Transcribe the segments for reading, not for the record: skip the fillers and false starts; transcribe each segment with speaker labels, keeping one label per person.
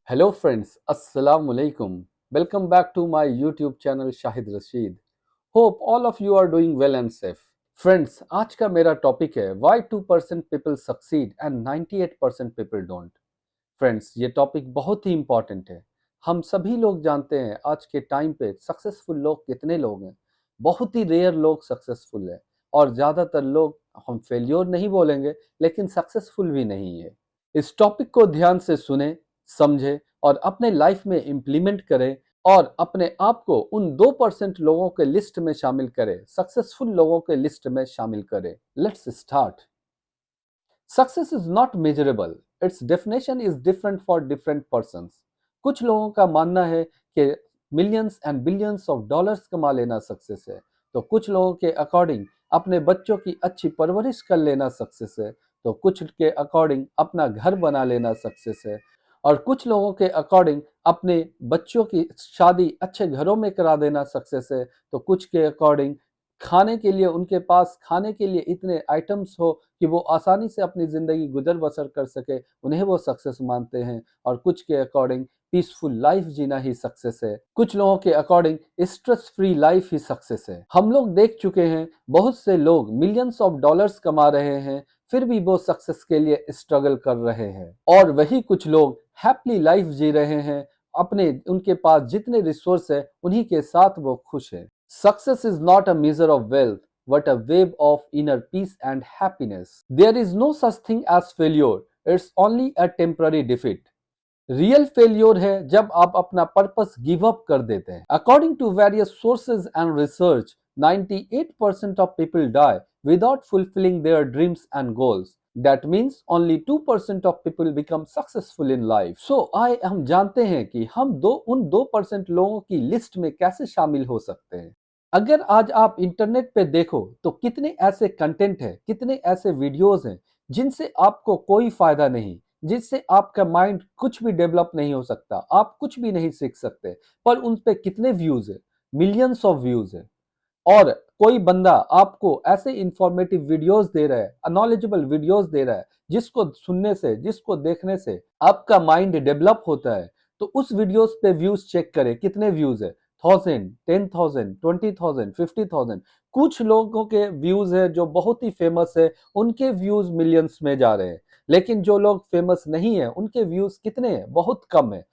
Speaker 1: Hello friends, Assalamu alaikum. Welcome back to my YouTube channel Shahid Rashid. Hope all of you are doing well and safe. Friends, आज का मेरा topic है Why 2% people succeed and 98% people don't. Friends, ये topic बहुत ही important है। हम सभी लोग जानते हैं आज के टाइम पे सक्सेसफुल लोग कितने लोग हैं। बहुत ही रेयर लोग सक्सेसफुल हैं और ज़्यादातर लोग, हम फेल्योर नहीं बोलेंगे, लेकिन सक्सेसफुल भी नहीं है। इस टॉपिक को ध्यान से सुने, समझे और अपने लाइफ में इम्प्लीमेंट करें और अपने आप को उन 2% लोगों के लिस्ट में शामिल करें, सक्सेसफुल लोगों के लिस्ट में शामिल करें। Let's start. Success is not measurable, it's definition is different for different persons. कुछ लोगों का मानना है कि millions and billions of dollars कमा लेना सक्सेस है, तो कुछ लोगों के अकॉर्डिंग अपने बच्चों की अच्छी परवरिश कर लेना सक्सेस है, तो कुछ के अकॉर्डिंग अपना घर बना लेना सक्सेस है, और कुछ लोगों के अकॉर्डिंग अपने बच्चों की शादी अच्छे घरों में करा देना सक्सेस है, तो कुछ के अकॉर्डिंग खाने के लिए, उनके पास खाने के लिए इतने आइटम्स हो कि वो आसानी से अपनी ज़िंदगी गुजर बसर कर सके, उन्हें वो सक्सेस मानते हैं। और कुछ के अकॉर्डिंग पीसफुल लाइफ जीना ही सक्सेस है। कुछ लोगों के अकॉर्डिंग स्ट्रेस फ्री लाइफ ही सक्सेस है। हम लोग देख चुके हैं बहुत से लोग मिलियंस ऑफ डॉलर्स कमा रहे हैं, फिर भी वो सक्सेस के लिए स्ट्रगल कर रहे हैं, और वही कुछ लोग हैप्पी लाइफ जी रहे हैं। अपने उनके पास जितने रिसोर्स है उन्हीं के साथ वो खुश है। Success is not a measure of wealth, but a wave of inner peace and happiness. There is no such thing as failure, it's only a temporary defeat. Real failure है जब आप अपना पर्पस गिव अप कर देते हैं। According to various sources and research, 98% of people die without fulfilling their dreams and goals. That means only 2% of people become successful in life. So हम जानते हैं कि हम उन 2% लोगों की लिस्ट में कैसे शामिल हो सकते हैं। अगर आज आप इंटरनेट पे देखो तो कितने ऐसे कंटेंट है, कितने ऐसे वीडियोस हैं जिनसे आपको कोई फायदा नहीं, जिससे आपका माइंड कुछ भी डेवलप नहीं हो सकता, आप कुछ भी नहीं सीख सकते, पर उन पे कितने व्यूज है, मिलियंस ऑफ व्यूज है। और कोई बंदा आपको ऐसे इंफॉर्मेटिव वीडियोस दे रहा है, नॉलेजेबल वीडियोस दे रहा है, जिसको सुनने से, जिसको देखने से आपका माइंड डेवलप होता है, तो उस वीडियोस पे व्यूज चेक करें, कितने व्यूज है, 1000, 10,000, 20,000, 50,000। कुछ लोगों के व्यूज है जो बहुत ही फेमस है, उनके व्यूज मिलियंस में जा रहे हैं, लेकिन जो लोग फेमस नहीं है उनके व्यूज कितने हैं, बहुत कम है।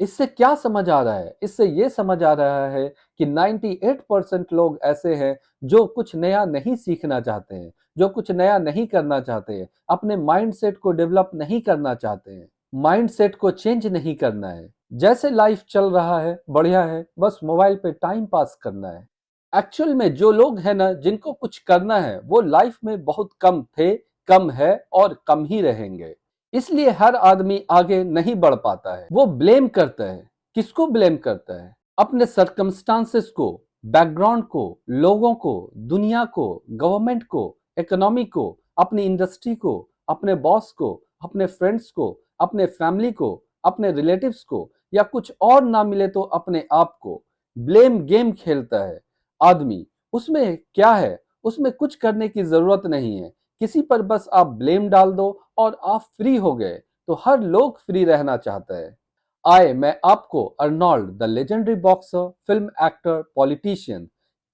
Speaker 1: इससे क्या समझ आ रहा है? इससे ये समझ आ रहा है कि 98% लोग ऐसे हैं जो कुछ नया नहीं सीखना चाहते हैं, जो कुछ नया नहीं करना चाहते हैं, अपने माइंडसेट को डेवलप नहीं करना चाहते हैं, माइंडसेट को चेंज नहीं करना है। जैसे लाइफ चल रहा है बढ़िया है, बस मोबाइल पे टाइम पास करना है। एक्चुअल में जो लोग हैं ना, जिनको कुछ करना है, वो लाइफ में बहुत कम थे, कम है और कम ही रहेंगे। इसलिए हर आदमी आगे नहीं बढ़ पाता है। वो ब्लेम करता है। किसको ब्लेम करता है? अपने सर्कमस्टांसेस को, बैकग्राउंड को, लोगों को, दुनिया को, गवर्नमेंट को, इकोनॉमी को, अपनी इंडस्ट्री को, अपने बॉस को, अपने फ्रेंड्स को, अपने फैमिली को, अपने रिलेटिव्स को, या कुछ और ना मिले तो अपने आप को। ब्लेम गेम खेलता है आदमी। उसमें क्या है? उसमें कुछ करने की जरूरत नहीं है। किसी पर बस आप ब्लेम डाल दो और आप फ्री हो गए। तो हर लोग फ्री रहना चाहता है। मैं आपको Arnold the legendary boxer, film actor, politician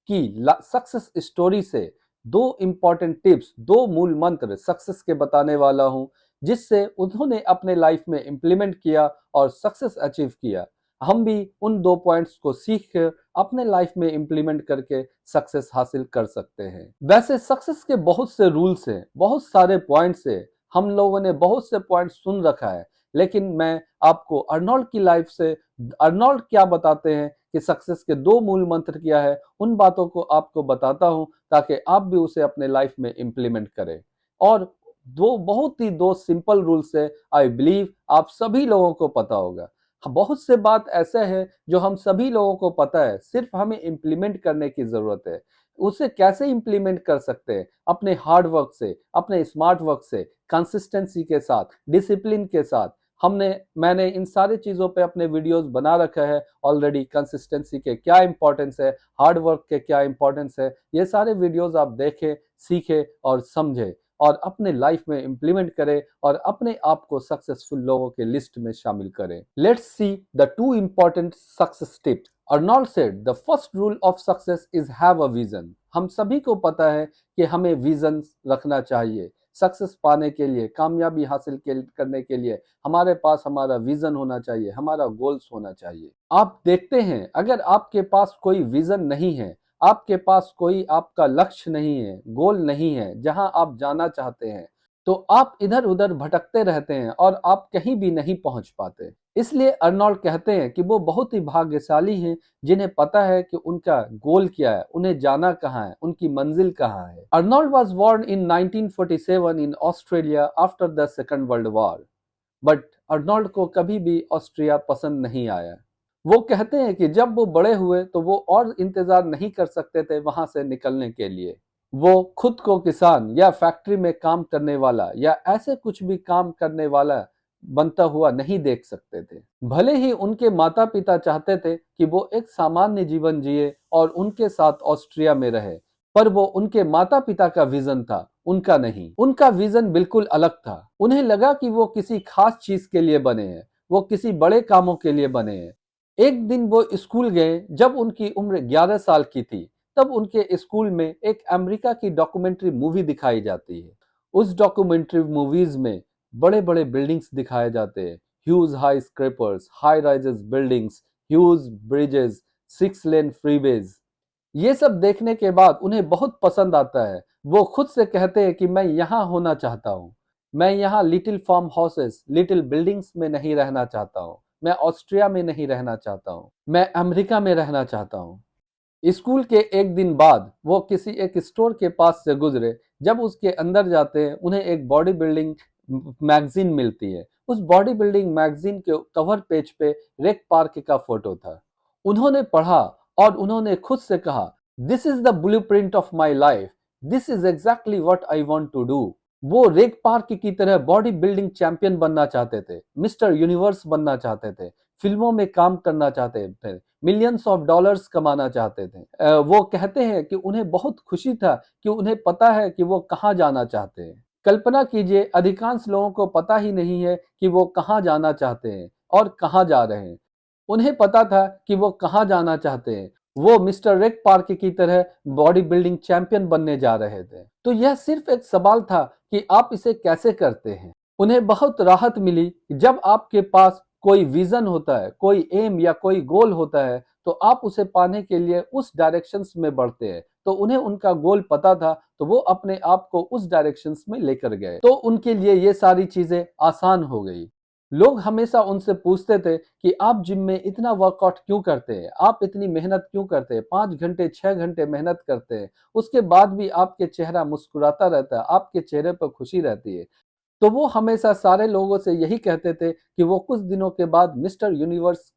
Speaker 1: की सक्सेस स्टोरी से दो इंपॉर्टेंट टिप्स, दो मूल मंत्र सक्सेस के बताने वाला हूं, जिससे उन्होंने अपने लाइफ में इंप्लीमेंट किया और सक्सेस अचीव किया। हम भी उन दो पॉइंट्स को सीख कर अपने लाइफ में इंप्लीमेंट करके सक्सेस हासिल कर सकते हैं। वैसे सक्सेस के बहुत से रूल्स हैं, बहुत सारे पॉइंट्स हैं, हम लोगों ने बहुत से पॉइंट्स सुन रखा है, लेकिन मैं आपको अर्नोल्ड की लाइफ से, अर्नोल्ड क्या बताते हैं कि सक्सेस के दो मूल मंत्र क्या है, उन बातों को आपको बताता हूं, ताकि आप भी उसे अपने लाइफ में इंप्लीमेंट करें। और दो सिंपल रूल्स है, आई बिलीव आप सभी लोगों को पता होगा। बहुत से बात ऐसा है जो हम सभी लोगों को पता है, सिर्फ हमें इम्प्लीमेंट करने की जरूरत है। उसे कैसे इम्प्लीमेंट कर सकते हैं? अपने हार्ड वर्क से, अपने स्मार्ट वर्क से, कंसिस्टेंसी के साथ, डिसिप्लिन के साथ। मैंने इन सारी चीजों पे अपने वीडियोस बना रखा है ऑलरेडी। कंसिस्टेंसी के क्या इंपॉर्टेंस है, हार्ड वर्क के क्या इंपॉर्टेंस है, ये सारे वीडियोस आप देखें, सीखें और समझें। और अपने लाइफ में इम्प्लीमेंट करें और अपने आप को सक्सेसफुल लोगों के लिस्ट में शामिल करें। Let's see the two important success tips. Arnold said the first rule of success is have a vision. हम सभी को पता है कि हमें विजन रखना चाहिए। सक्सेस पाने के लिए, कामयाबी हासिल करने के लिए हमारे पास हमारा विजन होना चाहिए, हमारा गोल्स होना चाहिए। आप देखते हैं, अगर आपके पास कोई विजन नहीं है, आपके पास कोई आपका लक्ष्य नहीं है, गोल नहीं है, जहां आप जाना चाहते हैं, तो आप इधर उधर भटकते रहते हैं और आप कहीं भी नहीं पहुंच पाते। इसलिए अर्नोल्ड कहते हैं कि वो बहुत ही भाग्यशाली हैं जिन्हें पता है कि उनका गोल क्या है, उन्हें जाना कहाँ है, उनकी मंजिल कहाँ है। Arnold was born in 1947 in Australia after the second world war. But Arnold को कभी भी ऑस्ट्रिया पसंद नहीं आया। वो कहते हैं कि जब वो बड़े हुए तो वो और इंतजार नहीं कर सकते थे वहां से निकलने के लिए। वो खुद को किसान या फैक्ट्री में काम करने वाला या ऐसे कुछ भी काम करने वाला बनता हुआ नहीं देख सकते थे। भले ही उनके माता पिता चाहते थे कि वो एक सामान्य जीवन जिए और उनके साथ ऑस्ट्रिया में रहे, पर वो उनके माता पिता का विजन था, उनका नहीं। उनका विजन बिल्कुल अलग था। उन्हें लगा कि वो किसी खास चीज के लिए बने हैं, वो किसी बड़े कामों के लिए बने हैं। एक दिन वो स्कूल गए जब उनकी उम्र 11 साल की थी। तब उनके स्कूल में एक अमेरिका की डॉक्यूमेंट्री मूवी दिखाई जाती है। उस डॉक्यूमेंट्री मूवीज में बड़े बड़े बिल्डिंग्स दिखाए जाते हैं, huge high scrapers, high rises buildings, huge bridges, 6 लेन फ्रीवेज। ये सब देखने के बाद उन्हें बहुत पसंद आता है। वो खुद से कहते हैं कि मैं यहाँ होना चाहता हूँ। मैं यहाँ little farm houses, little buildings में नहीं रहना चाहता हूँ। मैं ऑस्ट्रिया में नहीं रहना चाहता हूँ। मैं अमेरिका में रहना चाहता हूँ। स्कूल के एक दिन बाद वो किसी एक स्टोर के पास से गुजरे। जब उसके अंदर जाते हैं उन्हें एक बॉडी बिल्डिंग मैगजीन मिलती है। उस बॉडी बिल्डिंग मैगजीन के कवर पेज पे रेक पार्क का फोटो था। उन्होंने पढ़ा और उन्होंने खुद से कहा, this is the blueprint of my life, this is exactly what I want to do. वो रेक पार्क की तरह बॉडी बिल्डिंग चैंपियन बनना चाहते थे, मिस्टर यूनिवर्स बनना चाहते थे, फिल्मों में काम करना चाहते थे, मिलियंस ऑफ डॉलर्स कमाना चाहते थे। वो कहते हैं कि उन्हें बहुत खुशी था कि उन्हें पता है कि वो कहाँ जाना चाहते हैं। कल्पना कीजिए, अधिकांश लोगों को पता ही नहीं है कि वो कहाँ जाना चाहते हैं और कहाँ जा रहे हैं। उन्हें पता था कि वो कहाँ जाना चाहते हैं। वो मिस्टर रेक पार्क की तरह बॉडी बिल्डिंग चैंपियन बनने जा रहे थे। तो यह सिर्फ एक सवाल था कि आप इसे कैसे करते हैं। उन्हें बहुत राहत मिली जब आपके पास कोई विजन होता है, कोई एम या कोई गोल होता है, तो आप उसे पाने के लिए उस डायरेक्शंस में बढ़ते हैं। तो उन्हें उनका गोल पता था, तो वो अपने आप को उस डायरेक्शंस में लेकर गए, तो उनके लिए ये सारी चीजें आसान हो गई। लोग हमेशा उनसे पूछते थे कि आप जिम में इतना वर्कआउट क्यों करते हैं, आप इतनी मेहनत क्यों करते हैं, 5 घंटे 6 घंटे मेहनत करते हैं, उसके बाद भी आपके चेहरा मुस्कुराता रहता है, आपके चेहरे पर खुशी रहती है। तो वो हमेशा सारे लोगों से यही कहते थे कि वो कुछ दिनों के बाद मिस्टर यूनिवर्स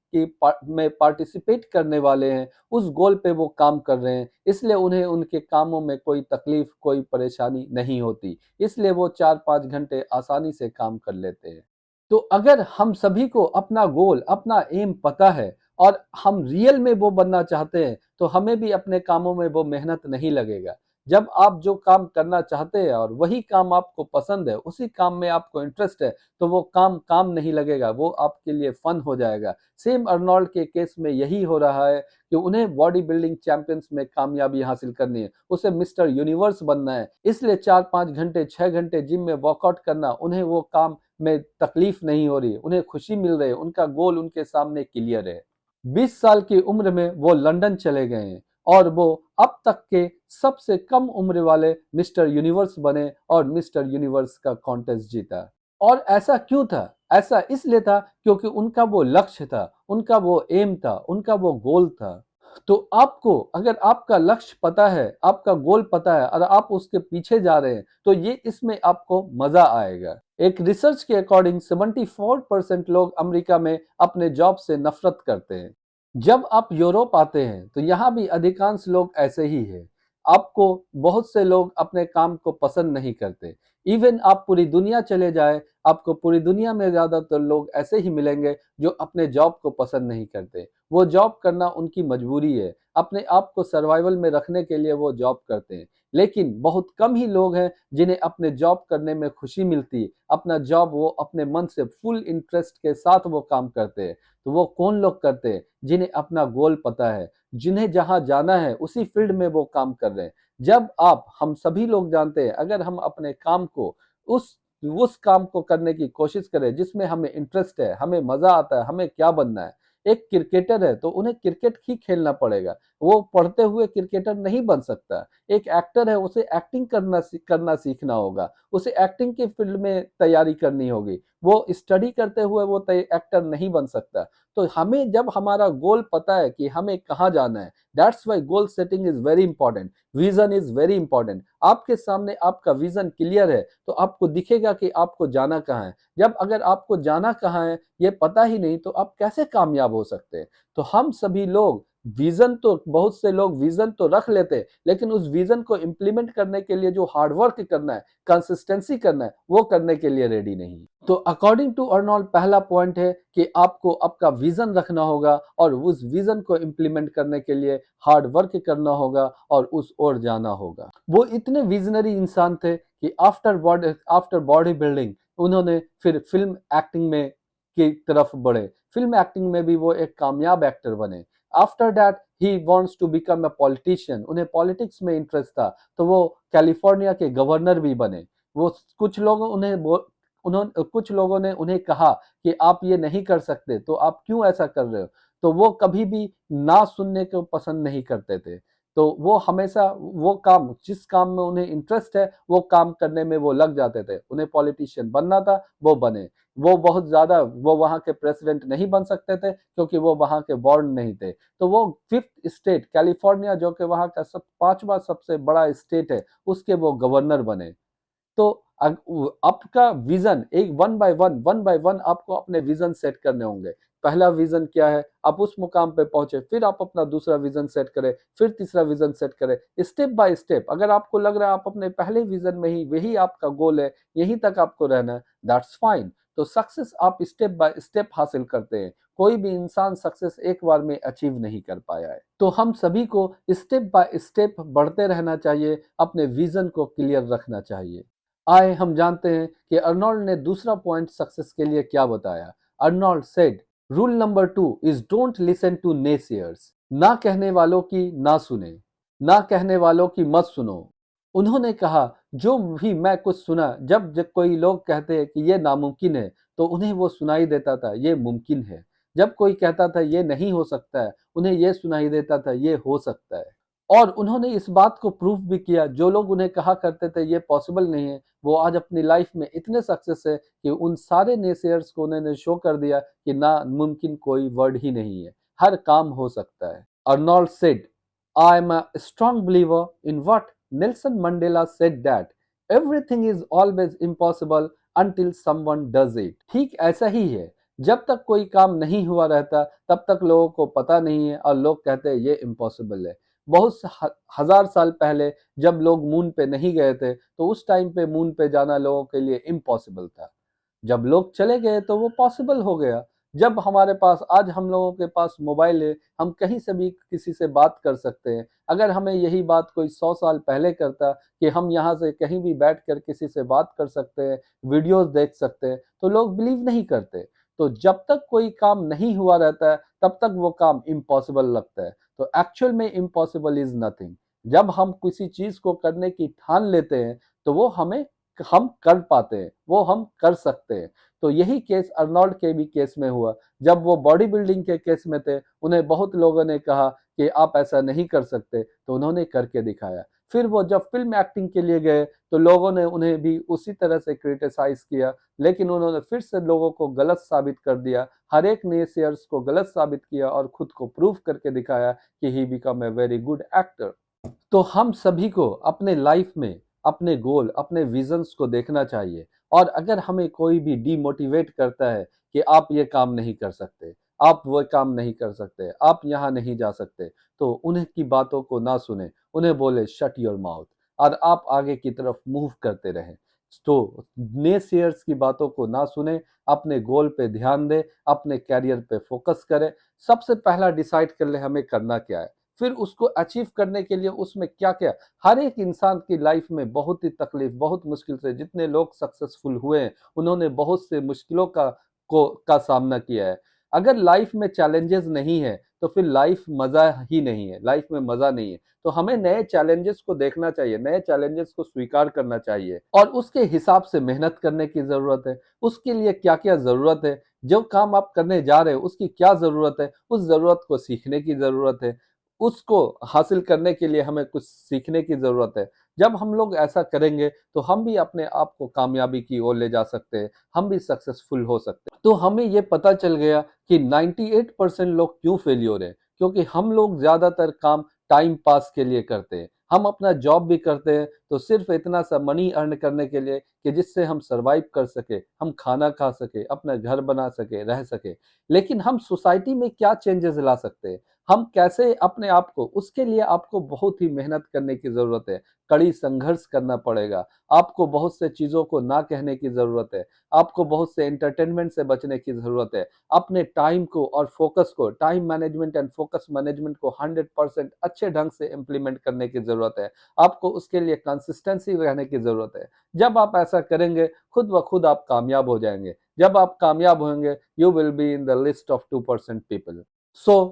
Speaker 1: में पार्टिसिपेट करने वाले हैं, उस गोल पे वो काम कर रहे हैं, इसलिए उन्हें उनके कामों में कोई तकलीफ, कोई परेशानी नहीं होती, इसलिए वो 4-5 घंटे आसानी से काम कर लेते हैं। तो अगर हम सभी को अपना गोल, अपना एम पता है और हम रियल में वो बनना चाहते हैं, तो हमें भी अपने कामों में वो मेहनत नहीं लगेगा। जब आप जो काम करना चाहते हैं और वही काम आपको पसंद है, उसी काम में आपको इंटरेस्ट है, तो वो काम काम नहीं लगेगा, वो आपके लिए फन हो जाएगा। सेम अर्नोल्ड के केस में यही हो रहा है कि उन्हें बॉडी बिल्डिंग चैंपियंस में कामयाबी हासिल करनी है, उसे मिस्टर यूनिवर्स बनना है, इसलिए 4-5 घंटे 6 घंटे जिम में वर्कआउट करना, उन्हें वो काम में तकलीफ नहीं हो रही, उन्हें खुशी मिल रही है, उनका गोल उनके सामने क्लियर है। 20 साल की उम्र में वो लंदन चले गए हैं और वो अब तक के सबसे कम उम्र वाले मिस्टर यूनिवर्स बने और मिस्टर यूनिवर्स का कॉन्टेस्ट जीता। और ऐसा क्यों था? ऐसा इसलिए था क्योंकि उनका वो लक्ष्य था, उनका वो एम था, उनका वो गोल था। तो आपको, अगर आपका लक्ष्य पता है, आपका गोल पता है और आप उसके पीछे जा रहे हैं, तो ये इसमें आपको मजा आएगा। एक रिसर्च के अकॉर्डिंग 74% लोग अमेरिका में अपने जॉब से नफरत करते हैं। जब आप यूरोप आते हैं तो यहाँ भी अधिकांश लोग ऐसे ही हैं। आपको बहुत से लोग अपने काम को पसंद नहीं करते। इवन आप पूरी दुनिया चले जाए, आपको पूरी दुनिया में ज्यादातर लोग ऐसे ही मिलेंगे जो अपने जॉब को पसंद नहीं करते। वो जॉब करना उनकी मजबूरी है। अपने आप को सर्वाइवल में रखने के लिए वो जॉब करते हैं। लेकिन बहुत कम ही लोग हैं जिन्हें अपने जॉब करने में खुशी मिलती है। अपना जॉब वो अपने मन से फुल इंटरेस्ट के साथ वो काम करते हैं। तो वो कौन लोग करते हैं? जिन्हें अपना गोल पता है, जिन्हें जहाँ जाना है उसी फील्ड में वो काम कर रहे हैं। जब आप हम सभी लोग जानते हैं, अगर हम अपने काम को उस काम को करने की कोशिश करें जिसमें हमें इंटरेस्ट है, हमें मजा आता है, हमें क्या बनना है। एक क्रिकेटर है तो उन्हें क्रिकेट ही खेलना पड़ेगा, वो पढ़ते हुए क्रिकेटर नहीं बन सकता। एक एक्टर है, उसे एक्टिंग करना सीखना होगा, उसे एक्टिंग के फील्ड में तैयारी करनी होगी। वो स्टडी करते हुए वो एक्टर नहीं बन सकता। तो हमें जब हमारा गोल पता है कि हमें कहाँ जाना है, that's why goal setting is very important. Vision is very important. आपके सामने आपका विजन क्लियर है तो आपको दिखेगा कि आपको जाना कहाँ है। जब अगर आपको जाना कहाँ है ये पता ही नहीं तो आप कैसे कामयाब हो सकते हैं? तो हम सभी लोग विजन तो बहुत से लोग विजन तो रख लेते हैं, लेकिन उस विजन को इम्प्लीमेंट करने के लिए जो हार्ड वर्क करना है, कंसिस्टेंसी करना है, वो करने के लिए रेडी नहीं। तो अकॉर्डिंग टू अर्नोल्ड पहला पॉइंट है कि आपको आपका विजन रखना होगा और उस विजन को इम्प्लीमेंट करने के लिए हार्ड वर्क करना होगा और उस ओर जाना होगा। वो इतने विजनरी इंसान थे कि आफ्टर बॉडी बिल्डिंग उन्होंने फिर फिल्म एक्टिंग में की तरफ बढ़े। फिल्म एक्टिंग में भी वो एक कामयाब एक्टर बने। After that he wants to become a politician. उन्हें पॉलिटिक्स में इंटरेस्ट था तो वो कैलिफोर्निया के गवर्नर भी बने। वो कुछ लोगों ने उन्हें कहा कि आप ये नहीं कर सकते, तो आप क्यों ऐसा कर रहे हो? तो वो कभी भी ना सुनने को पसंद नहीं करते थे। तो वो हमेशा वो काम जिस काम में उन्हें इंटरेस्ट है वो काम करने में वो लग जाते थे। उन्हें पॉलिटिशियन बनना था, वो बने। वो बहुत ज्यादा वो वहां के प्रेसिडेंट नहीं बन सकते थे क्योंकि वो वहां के बॉर्न नहीं थे। तो वो फिफ्थ स्टेट कैलिफोर्निया, जो कि वहां का पांचवा सबसे बड़ा स्टेट है, उसके वो गवर्नर बने। तो आपका विजन एक वन बाय वन आपको अपने विजन सेट करने होंगे। पहला विजन क्या है, आप उस मुकाम पे पहुंचे, फिर आप अपना दूसरा विजन सेट करें, फिर तीसरा विजन सेट करें, स्टेप बाय स्टेप। अगर आपको लग रहा है आप अपने पहले विजन में ही वही आपका गोल है, यहीं तक आपको रहना है, दैट्स फाइन। तो सक्सेस आप स्टेप बाय स्टेप हासिल करते हैं। कोई भी इंसान सक्सेस एक बार में अचीव नहीं कर पाया है। तो हम सभी को स्टेप बाय स्टेप बढ़ते रहना चाहिए, अपने विजन को क्लियर रखना चाहिए। आए हम जानते हैं कि अर्नोल्ड ने दूसरा पॉइंट सक्सेस के लिए क्या बताया। Arnold said, rule number 2 is don't listen to naysayers. ना कहने वालों की ना सुने, ना कहने वालों की मत सुनो। उन्होंने कहा, जो भी मैं कुछ सुना, जब कोई लोग कहते हैं कि ये नामुमकिन है तो उन्हें वो सुनाई देता था ये मुमकिन है। जब कोई कहता था ये नहीं हो सकता है, उन्हें ये सुनाई देता था ये हो सकता है। और उन्होंने इस बात को प्रूफ भी किया। जो लोग उन्हें कहा करते थे ये पॉसिबल नहीं है, वो आज अपनी लाइफ में इतने सक्सेस है कि उन सारे नेसेयर्स को उन्होंने शो कर दिया कि ना मुमकिन कोई वर्ड ही नहीं है, हर काम हो सकता है। Arnold said, I am a strong believer in what Nelson Mandela said, that everything is always impossible until someone does it। ठीक ऐसा ही है, जब तक कोई काम नहीं हुआ रहता तब तक लोगों को पता नहीं है और लोग कहते हैं ये इम्पॉसिबल है। बहुत हजार साल पहले जब लोग मून पे नहीं गए थे तो उस टाइम पे मून पे जाना लोगों के लिए इम्पॉसिबल था। जब लोग चले गए तो वो पॉसिबल हो गया। जब हमारे पास आज हम लोगों के पास मोबाइल है, हम कहीं से भी किसी से बात कर सकते हैं। अगर हमें यही बात कोई 100 साल पहले करता कि हम यहाँ से कहीं भी बैठ कर किसी से बात कर सकते हैं, वीडियोस देख सकते हैं, तो लोग बिलीव नहीं करते। तो जब तक कोई काम नहीं हुआ रहता है तब तक वो काम इम्पॉसिबल लगता है। तो एक्चुअल में इम्पॉसिबल इज नथिंग। जब हम किसी चीज को करने की ठान लेते हैं तो वो हम कर पाते हैं, वो हम कर सकते हैं। तो यही केस अर्नोल्ड के भी केस में हुआ। जब वो बॉडी बिल्डिंग के केस में थे, उन्हें बहुत लोगों ने कहा कि आप ऐसा नहीं कर सकते, तो उन्होंने करके दिखाया। फिर वो जब फिल्म एक्टिंग के लिए गए तो लोगों ने उन्हें भी उसी तरह से क्रिटिसाइज किया, लेकिन उन्होंने फिर से लोगों को गलत साबित कर दिया, हर एक नेसेयर्स को गलत साबित किया और खुद को प्रूव करके दिखाया कि he become a very good actor. तो हम सभी को अपने लाइफ में अपने गोल, अपने विजन्स को देखना चाहिए। और अगर हमें कोई भी डिमोटिवेट करता है कि आप ये काम नहीं कर सकते, आप वो काम नहीं कर सकते, आप यहाँ नहीं जा सकते, तो उन्हें की बातों को ना सुने, उन्हें बोले शट योर माउथ और आप आगे की तरफ मूव करते रहें। तो नेसेयर्स की बातों को ना सुने, अपने गोल पे ध्यान दें, अपने कैरियर पे फोकस करें। सबसे पहला डिसाइड कर ले हमें करना क्या है। फिर उसको अचीव करने के लिए उसमें क्या-क्या, हर एक इंसान की लाइफ में बहुत ही तकलीफ, बहुत मुश्किल से जितने लोग सक्सेसफुल हुए हैं, उन्होंने बहुत से मुश्किलों का सामना किया है। अगर लाइफ में चैलेंजेस नहीं है, तो फिर लाइफ मज़ा ही नहीं है, लाइफ में मज़ा नहीं है। तो हमें नए चैलेंजेस को देखना चाहिए, नए चैलेंजेस को स्वीकार करना चाहिए और उसके हिसाब से मेहनत करने की ज़रूरत है। उसके लिए क्या-क्या ज़रूरत है, जो काम आप करने जा रहे हो उसकी क्या ज़रूरत है, उस ज़रूरत को सीखने की ज़रूरत है। उसको हासिल करने के लिए हमें कुछ सीखने की ज़रूरत है। जब हम लोग ऐसा करेंगे, तो हम भी अपने आप को कामयाबी की ओर ले जा सकते हैं, हम भी सक्सेसफुल हो सकते हैं। तो हमें ये पता चल गया कि 98% लोग क्यों फेल्योर हैं, क्योंकि हम लोग ज़्यादातर काम टाइम पास के लिए करते हैं। हम अपना जॉब भी करते हैं, तो सिर्फ़ इतना सा मनी अर्न करने के लिए कि जिससे हम सर्वाइव कर सकें, हम खाना खा सकें, अपना घर बना सकें, रह सकें। लेकिन हम सोसाइटी में क्या चेंजेज़ ला सकते हैं? हम कैसे अपने आप को, उसके लिए आपको बहुत ही मेहनत करने की ज़रूरत है, कड़ी संघर्ष करना पड़ेगा। आपको बहुत से चीज़ों को ना कहने की ज़रूरत है, आपको बहुत से एंटरटेनमेंट से बचने की ज़रूरत है। अपने टाइम को और फ़ोकस को, time management and focus management को 100% अच्छे ढंग से इम्प्लीमेंट करने की ज़रूरत है। आपको उसके लिए कंसिस्टेंसी रहने की ज़रूरत है। जब आप ऐसा करेंगे, खुद ब खुद आप कामयाब हो जाएँगे। जब आप कामयाब होंगे, you will be in the list of 2% people.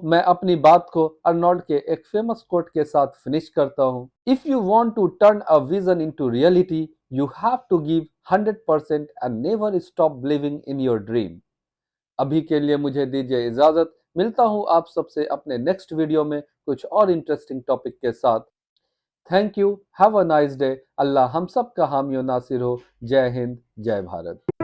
Speaker 1: मैं अपनी बात को अर्नोल्ड के एक फेमस कोट के साथ फिनिश करता हूँ। If you want to turn a vision into reality, you have to give 100% and never stop believing in your dream. अभी के लिए मुझे दीजिए इजाजत। मिलता हूँ आप सबसे अपने नेक्स्ट वीडियो में कुछ और इंटरेस्टिंग टॉपिक के साथ। Thank you, have a nice day. Allah हम सब का हामी और नासिर हो। जय हिंद, जय भारत।